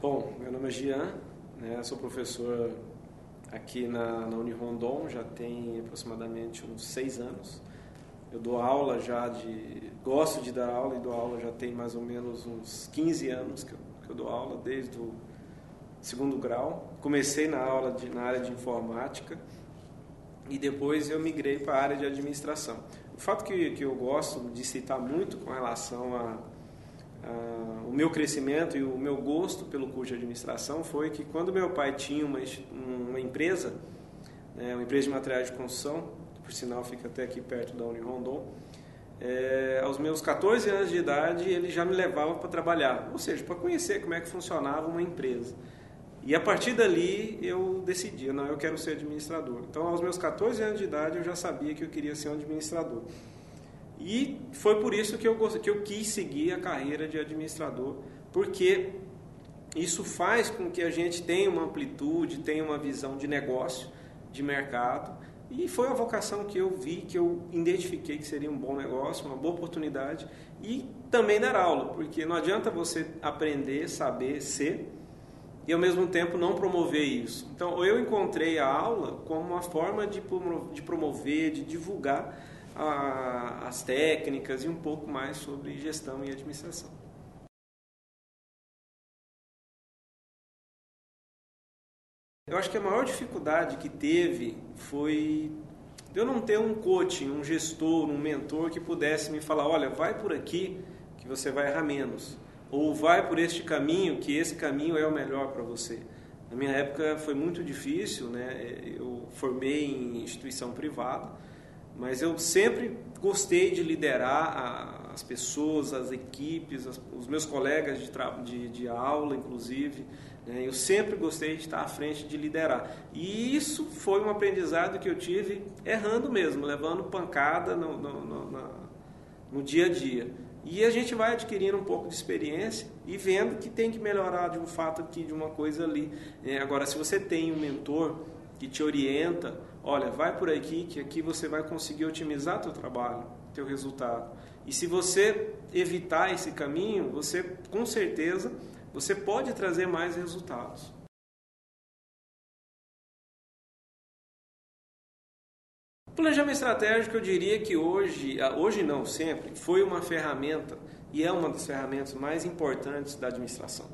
Bom, meu nome é Jean, né? Sou professor aqui na Unirondon, já tem aproximadamente uns 6 anos. Eu dou aula gosto de dar aula e dou aula já tem mais ou menos uns 15 anos que eu dou aula, desde o segundo grau. Comecei na área de informática e depois eu migrei para a área de administração. O fato que eu gosto de citar muito com relação o meu crescimento e o meu gosto pelo curso de administração foi que quando meu pai tinha uma empresa, uma empresa de materiais de construção, que por sinal fica até aqui perto da Unirondon, aos meus 14 anos de idade ele já me levava para trabalhar, ou seja, para conhecer como é que funcionava uma empresa. E a partir dali eu decidi, não, eu quero ser administrador. Então aos meus 14 anos de idade eu já sabia que eu queria ser um administrador. E foi por isso que eu quis seguir a carreira de administrador, porque isso faz com que a gente tenha uma amplitude, tenha uma visão de negócio, de mercado, e foi a vocação que eu vi, que eu identifiquei que seria um bom negócio, uma boa oportunidade, e também dar aula, porque não adianta você aprender, saber, ser, e ao mesmo tempo não promover isso. Então eu encontrei a aula como uma forma de promover, de divulgar as técnicas e um pouco mais sobre gestão e administração. Eu acho que a maior dificuldade que teve foi eu não ter um coach, um gestor, um mentor que pudesse me falar, olha, vai por aqui que você vai errar menos, ou vai por este caminho que esse caminho é o melhor para você. Na minha época foi muito difícil, né? Eu formei em instituição privada, mas eu sempre gostei de liderar as pessoas, as equipes, os meus colegas de aula, inclusive. Né? Eu sempre gostei de estar à frente, de liderar. E isso foi um aprendizado que eu tive errando mesmo, levando pancada no dia a dia. E a gente vai adquirindo um pouco de experiência e vendo que tem que melhorar de um fato aqui, de uma coisa ali. Agora, se você tem um mentor que te orienta, olha, vai por aqui, que aqui você vai conseguir otimizar teu trabalho, teu resultado. E se você evitar esse caminho, você, com certeza, você pode trazer mais resultados. O planejamento estratégico, eu diria que hoje não, sempre, foi uma ferramenta e é uma das ferramentas mais importantes da administração.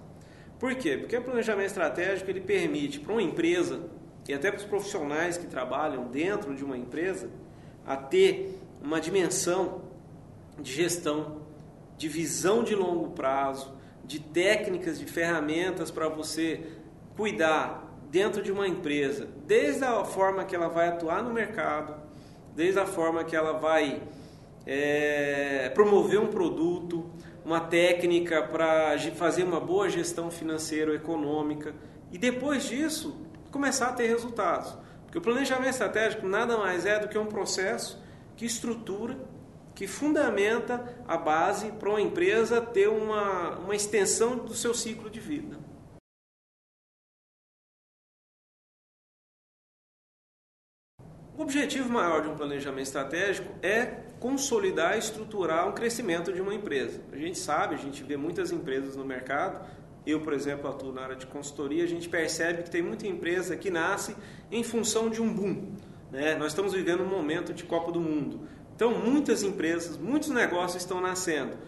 Por quê? Porque o planejamento estratégico ele permite para uma empresa e até para os profissionais que trabalham dentro de uma empresa, a ter uma dimensão de gestão, de visão de longo prazo, de técnicas, de ferramentas para você cuidar dentro de uma empresa, desde a forma que ela vai atuar no mercado, desde a forma que ela vai promover um produto, uma técnica para fazer uma boa gestão financeira ou econômica, e depois disso começar a ter resultados. Porque o planejamento estratégico nada mais é do que um processo que estrutura, que fundamenta a base para uma empresa ter uma extensão do seu ciclo de vida. O objetivo maior de um planejamento estratégico é consolidar e estruturar um crescimento de uma empresa. A gente sabe, a gente vê muitas empresas no mercado. Eu, por exemplo, atuo na área de consultoria, a gente percebe que tem muita empresa que nasce em função de um boom. Né? Nós estamos vivendo um momento de Copa do Mundo. Então, muitas empresas, muitos negócios estão nascendo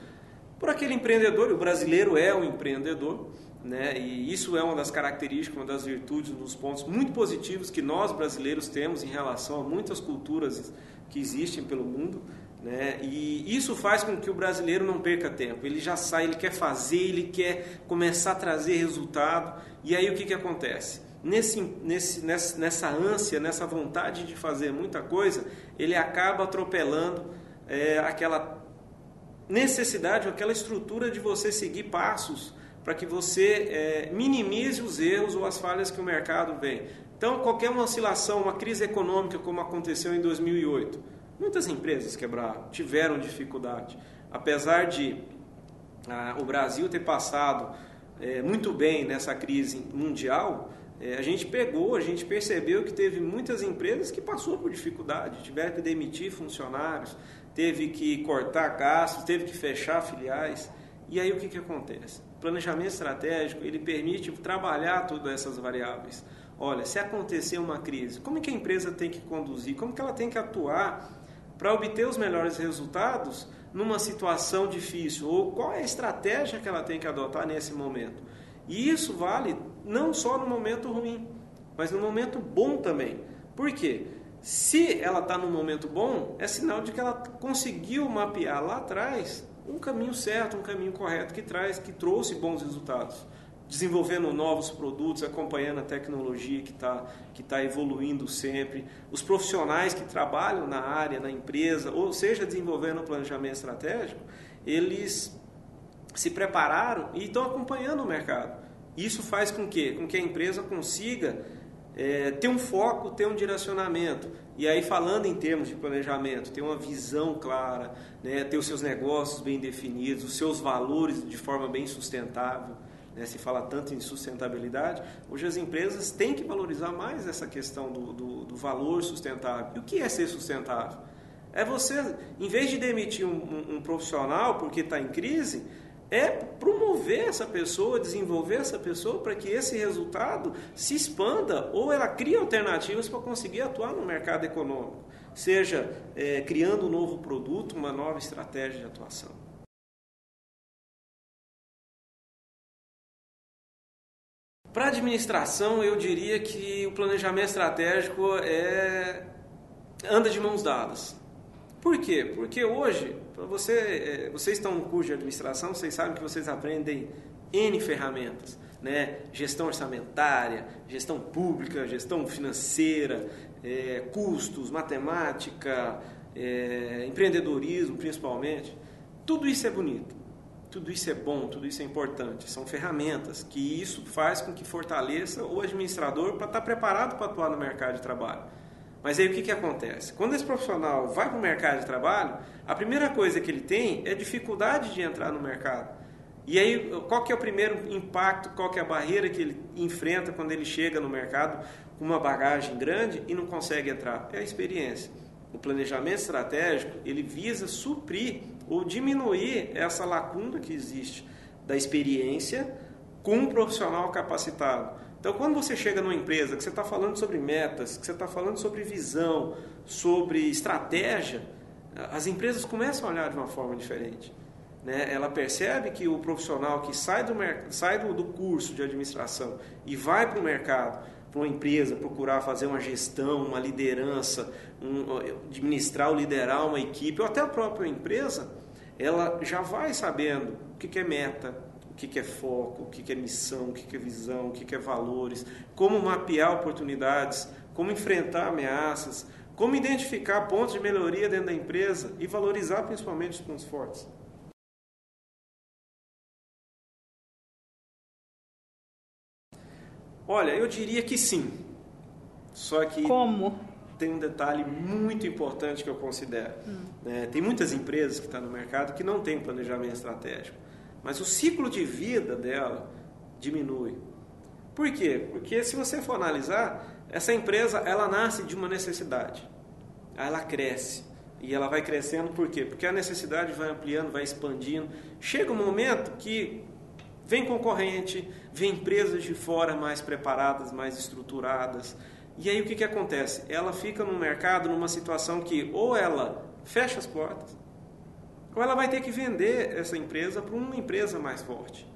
por aquele empreendedor, e o brasileiro é um empreendedor, né? E isso é uma das características, uma das virtudes, um dos pontos muito positivos que nós brasileiros temos em relação a muitas culturas que existem pelo mundo. Né? E isso faz com que o brasileiro não perca tempo, ele já sai, ele quer fazer, ele quer começar a trazer resultado, e aí o que acontece? Nessa ânsia, nessa vontade de fazer muita coisa, ele acaba atropelando aquela necessidade, aquela estrutura de você seguir passos para que você minimize os erros ou as falhas que o mercado vem. Então, qualquer uma oscilação, uma crise econômica como aconteceu em 2008, muitas empresas quebraram, tiveram dificuldade. Apesar de o Brasil ter passado muito bem nessa crise mundial, a gente percebeu que teve muitas empresas que passou por dificuldade, tiveram que demitir funcionários, teve que cortar gastos, teve que fechar filiais. E aí o que acontece? O planejamento estratégico, ele permite trabalhar todas essas variáveis. Olha, se acontecer uma crise, como é que a empresa tem que conduzir? Como que ela tem que atuar para obter os melhores resultados numa situação difícil? Ou qual é a estratégia que ela tem que adotar nesse momento? E isso vale não só no momento ruim, mas no momento bom também. Por quê? Se ela está no momento bom, é sinal de que ela conseguiu mapear lá atrás um caminho certo, um caminho correto que trouxe bons resultados. Desenvolvendo novos produtos, acompanhando a tecnologia que tá evoluindo sempre, os profissionais que trabalham na área, na empresa, ou seja, desenvolvendo o planejamento estratégico, eles se prepararam e estão acompanhando o mercado. Isso faz com que a empresa consiga ter um foco, ter um direcionamento. E aí, falando em termos de planejamento, ter uma visão clara, né, ter os seus negócios bem definidos, os seus valores de forma bem sustentável. Se fala tanto em sustentabilidade, hoje as empresas têm que valorizar mais essa questão do valor sustentável. E o que é ser sustentável? É você, em vez de demitir um profissional porque está em crise, é promover essa pessoa, desenvolver essa pessoa para que esse resultado se expanda ou ela crie alternativas para conseguir atuar no mercado econômico, seja criando um novo produto, uma nova estratégia de atuação. Para a administração, eu diria que o planejamento estratégico anda de mãos dadas. Por quê? Porque hoje, vocês estão no curso de administração, vocês sabem que vocês aprendem N ferramentas, né? Gestão orçamentária, gestão pública, gestão financeira, custos, matemática, empreendedorismo principalmente. Tudo isso é bonito. Tudo isso é bom, tudo isso é importante. São ferramentas que isso faz com que fortaleça o administrador para estar preparado para atuar no mercado de trabalho. Mas aí o que acontece? Quando esse profissional vai para o mercado de trabalho, a primeira coisa que ele tem é dificuldade de entrar no mercado. E aí, qual que é o primeiro impacto, qual que é a barreira que ele enfrenta quando ele chega no mercado com uma bagagem grande e não consegue entrar? É a experiência. O planejamento estratégico, ele visa suprir ou diminuir essa lacuna que existe da experiência com um profissional capacitado. Então, quando você chega numa empresa que você está falando sobre metas, que você está falando sobre visão, sobre estratégia, as empresas começam a olhar de uma forma diferente. Né? Ela percebe que o profissional que sai do curso de administração e vai para o mercado, para uma empresa, procurar fazer uma gestão, uma liderança, administrar ou liderar uma equipe, ou até a própria empresa, ela já vai sabendo o que é meta, o que é foco, o que é missão, o que é visão, o que é valores, como mapear oportunidades, como enfrentar ameaças, como identificar pontos de melhoria dentro da empresa e valorizar principalmente os pontos fortes. Olha, eu diria que sim. Só que tem um detalhe muito importante que eu considero. Tem muitas empresas que estão no mercado que não têm planejamento estratégico, mas o ciclo de vida dela diminui. Por quê? Porque se você for analisar, essa empresa ela nasce de uma necessidade. Ela cresce. E ela vai crescendo por quê? Porque a necessidade vai ampliando, vai expandindo. Chega um momento que vem concorrente, vem empresas de fora mais preparadas, mais estruturadas. E aí o que acontece? Ela fica no mercado numa situação que ou ela fecha as portas, ou ela vai ter que vender essa empresa para uma empresa mais forte.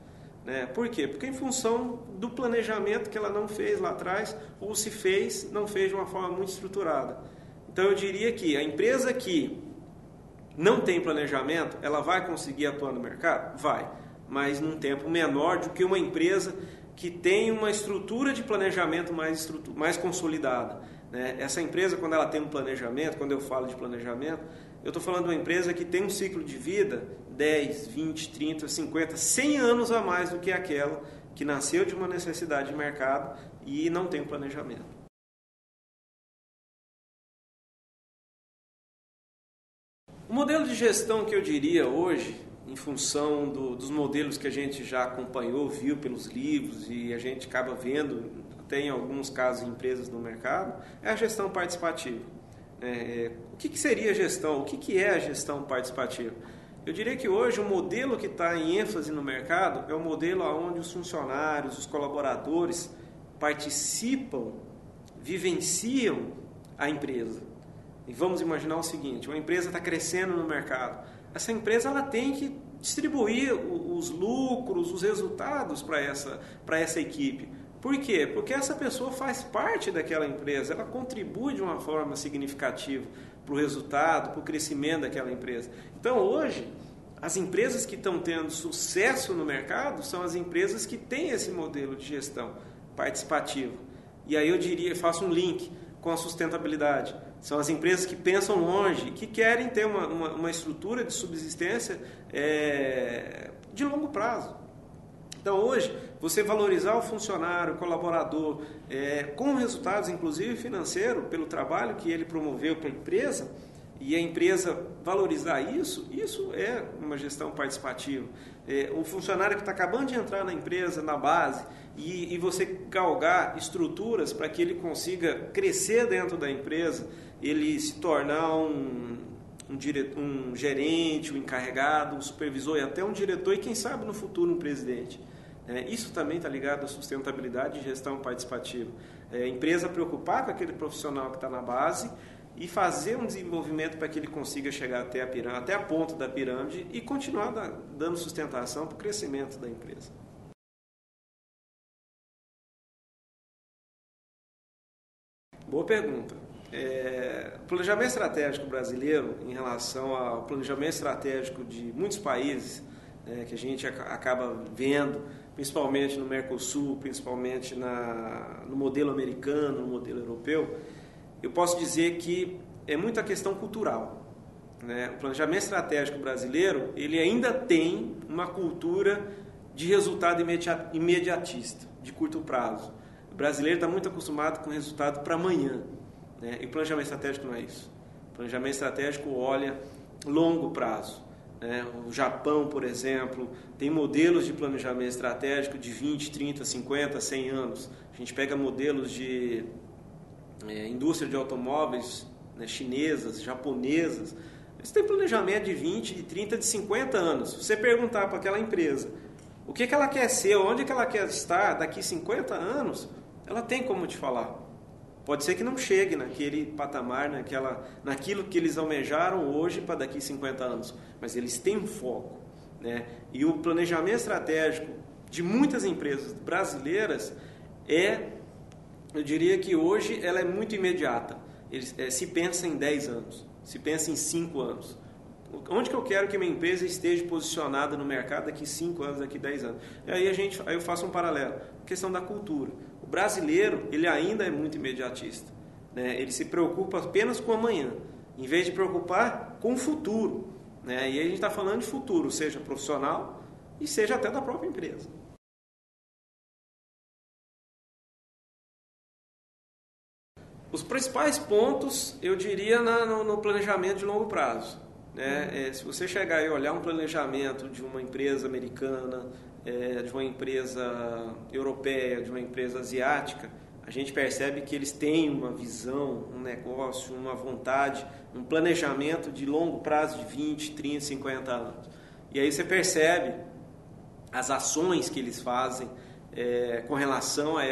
Né? Por quê? Porque em função do planejamento que ela não fez lá atrás, ou se fez, não fez de uma forma muito estruturada. Então eu diria que a empresa que não tem planejamento, ela vai conseguir atuar no mercado? Vai. Mas num tempo menor do que uma empresa que tem uma estrutura de planejamento mais consolidada. Né? Essa empresa, quando ela tem um planejamento, quando eu falo de planejamento, eu estou falando de uma empresa que tem um ciclo de vida 10, 20, 30, 50, 100 anos a mais do que aquela que nasceu de uma necessidade de mercado e não tem um planejamento. O modelo de gestão que eu diria hoje, em função dos modelos que a gente já acompanhou, viu pelos livros e a gente acaba vendo, tem alguns casos em empresas no mercado, é a gestão participativa. O que seria a gestão? O que é a gestão participativa? Eu diria que hoje o modelo que está em ênfase no mercado é o modelo onde os funcionários, os colaboradores participam, vivenciam a empresa. E vamos imaginar o seguinte, uma empresa está crescendo no mercado. Essa empresa ela tem que distribuir os lucros, os resultados para essa equipe. Por quê? Porque essa pessoa faz parte daquela empresa, ela contribui de uma forma significativa para o resultado, para o crescimento daquela empresa. Então hoje, as empresas que estão tendo sucesso no mercado são as empresas que têm esse modelo de gestão participativa. E aí eu diria, faço um link com a sustentabilidade. São as empresas que pensam longe, que querem ter uma estrutura de subsistência de longo prazo. Então hoje, você valorizar o funcionário, o colaborador, com resultados inclusive financeiros, pelo trabalho que ele promoveu para a empresa, e a empresa valorizar isso é uma gestão participativa. O funcionário que está acabando de entrar na empresa, na base, e você galgar estruturas para que ele consiga crescer dentro da empresa, ele se tornar um gerente, um encarregado, um supervisor e até um diretor e quem sabe no futuro um presidente. Isso também está ligado à sustentabilidade e gestão participativa. A empresa preocupar com aquele profissional que está na base e fazer um desenvolvimento para que ele consiga chegar até a pirâmide, até a ponta da pirâmide e continuar dando sustentação para o crescimento da empresa. Boa pergunta. O planejamento estratégico brasileiro, em relação ao planejamento estratégico de muitos países, que a gente acaba vendo, principalmente no Mercosul, principalmente no modelo americano, no modelo europeu, eu posso dizer que é muita questão cultural. O planejamento estratégico brasileiro, ele ainda tem uma cultura de resultado imediatista, de curto prazo. O brasileiro está muito acostumado com resultado para amanhã. E o planejamento estratégico não é isso. O planejamento estratégico olha longo prazo. O Japão, por exemplo, tem modelos de planejamento estratégico de 20, 30, 50, 100 anos. A gente pega modelos de indústria de automóveis, chinesas, japonesas. Eles têm planejamento de 20, de 30, de 50 anos. Se você perguntar para aquela empresa o que ela quer ser, onde que ela quer estar daqui 50 anos, ela tem como te falar. Pode ser que não chegue naquele patamar, naquilo que eles almejaram hoje para daqui 50 anos, mas eles têm um foco. E o planejamento estratégico de muitas empresas brasileiras eu diria que hoje ela é muito imediata. Se pensa em 10 anos, se pensa em 5 anos. Onde que eu quero que minha empresa esteja posicionada no mercado daqui 5 anos, daqui 10 anos? E aí eu faço um paralelo. A questão da cultura. O brasileiro, ele ainda é muito imediatista. Ele se preocupa apenas com o amanhã, em vez de preocupar com o futuro. E aí a gente está falando de futuro, seja profissional e seja até da própria empresa. Os principais pontos, eu diria, no planejamento de longo prazo. Se você chegar e olhar um planejamento de uma empresa americana, de uma empresa europeia, de uma empresa asiática, a gente percebe que eles têm uma visão, um negócio, uma vontade, um planejamento de longo prazo de 20, 30, 50 anos. E aí você percebe as ações que eles fazem com relação a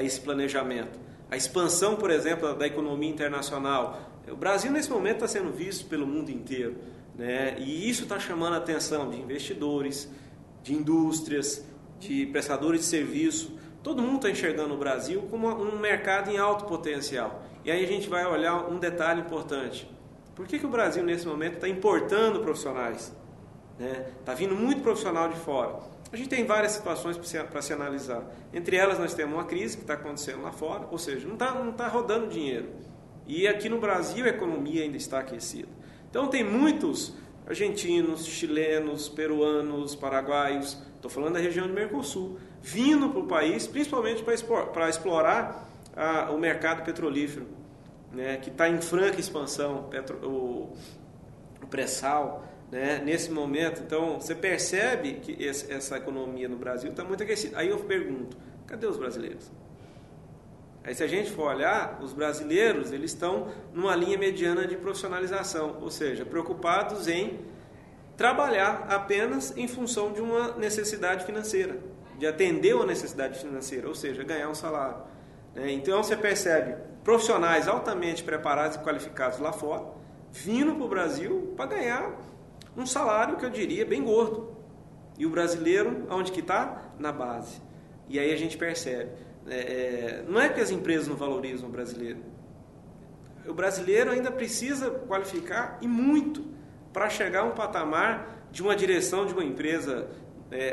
esse planejamento. A expansão, por exemplo, da economia internacional. O Brasil, nesse momento, está sendo visto pelo mundo inteiro. E isso está chamando a atenção de investidores, de indústrias, de prestadores de serviço. Todo mundo está enxergando o Brasil como um mercado em alto potencial. E aí a gente vai olhar um detalhe importante. Por que o Brasil, nesse momento, está importando profissionais? Está vindo muito profissional de fora. A gente tem várias situações para se analisar. Entre elas, nós temos uma crise que está acontecendo lá fora, ou seja, não está rodando dinheiro. E aqui no Brasil a economia ainda está aquecida. Então tem muitos argentinos, chilenos, peruanos, paraguaios, estou falando da região de Mercosul, vindo para o país, principalmente para explorar o mercado petrolífero, que está em franca expansão, o pré-sal, nesse momento. Então você percebe que essa economia no Brasil está muito aquecida. Aí eu pergunto, cadê os brasileiros? Aí se a gente for olhar, os brasileiros eles estão numa linha mediana de profissionalização, ou seja, preocupados em trabalhar apenas em função de uma necessidade financeira, de atender uma necessidade financeira, ou seja, ganhar um salário. Então você percebe profissionais altamente preparados e qualificados lá fora, vindo para o Brasil para ganhar um salário que eu diria bem gordo. E o brasileiro, onde que está? Na base. E aí a gente percebe. Não é que as empresas não valorizam o brasileiro. O brasileiro ainda precisa qualificar e muito para chegar a um patamar de uma direção de uma empresa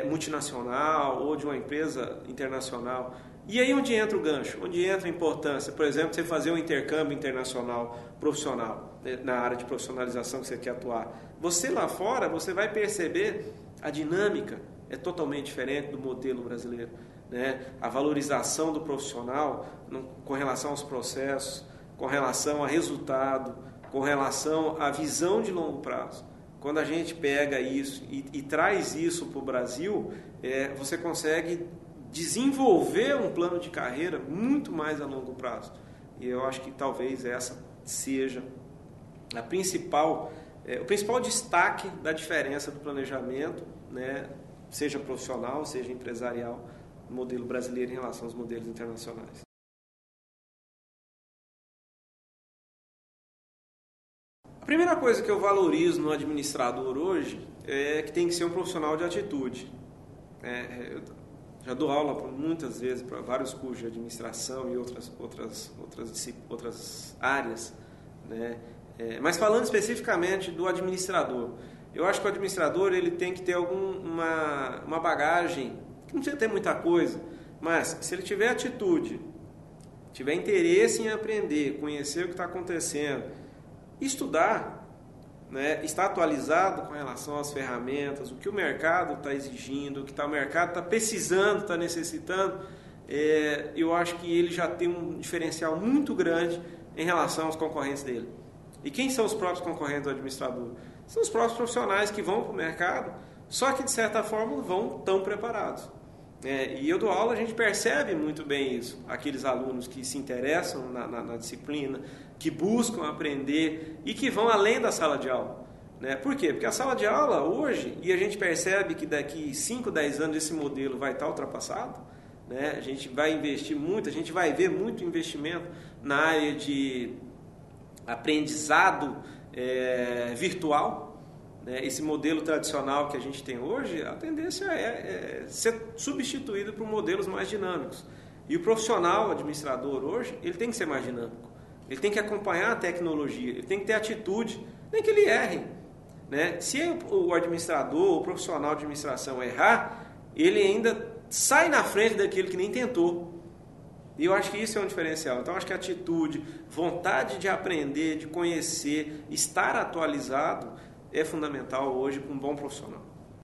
multinacional ou de uma empresa internacional. E aí onde entra o gancho? Onde entra a importância? Por exemplo, você fazer um intercâmbio internacional profissional, na área de profissionalização que você quer atuar. Você lá fora, você vai perceber a dinâmica é totalmente diferente do modelo brasileiro. A valorização do profissional com relação aos processos, com relação a resultado, com relação à visão de longo prazo. Quando a gente pega isso e traz isso para o Brasil, você consegue desenvolver um plano de carreira muito mais a longo prazo. E eu acho que talvez essa seja o principal destaque da diferença do planejamento, seja profissional, seja empresarial, no modelo brasileiro em relação aos modelos internacionais. A primeira coisa que eu valorizo no administrador hoje é que tem que ser um profissional de atitude. Eu já dou aula muitas vezes para vários cursos de administração e outras áreas, mas falando especificamente do administrador, eu acho que o administrador ele tem que ter uma bagagem, que não precisa ter muita coisa, mas se ele tiver atitude, tiver interesse em aprender, conhecer o que está acontecendo, estudar, estar atualizado com relação às ferramentas, o que o mercado está exigindo, o que o mercado está precisando, está necessitando, eu acho que ele já tem um diferencial muito grande em relação aos concorrentes dele. E quem são os próprios concorrentes do administrador? São os próprios profissionais que vão para o mercado, só que de certa forma vão tão preparados. E eu dou aula, a gente percebe muito bem isso. Aqueles alunos que se interessam na disciplina, que buscam aprender e que vão além da sala de aula. Por quê? Porque a sala de aula hoje, e a gente percebe que daqui 5, 10 anos esse modelo vai estar ultrapassado, a gente vai investir muito, a gente vai ver muito investimento na área de aprendizado virtual. Esse modelo tradicional que a gente tem hoje, a tendência é ser substituído por modelos mais dinâmicos. E o profissional administrador hoje, ele tem que ser mais dinâmico. Ele tem que acompanhar a tecnologia, ele tem que ter atitude, nem que ele erre. Se o administrador, o profissional de administração errar, ele ainda sai na frente daquele que nem tentou. E eu acho que isso é um diferencial. Então, acho que a atitude, vontade de aprender, de conhecer, estar atualizado, é fundamental hoje para um bom profissional.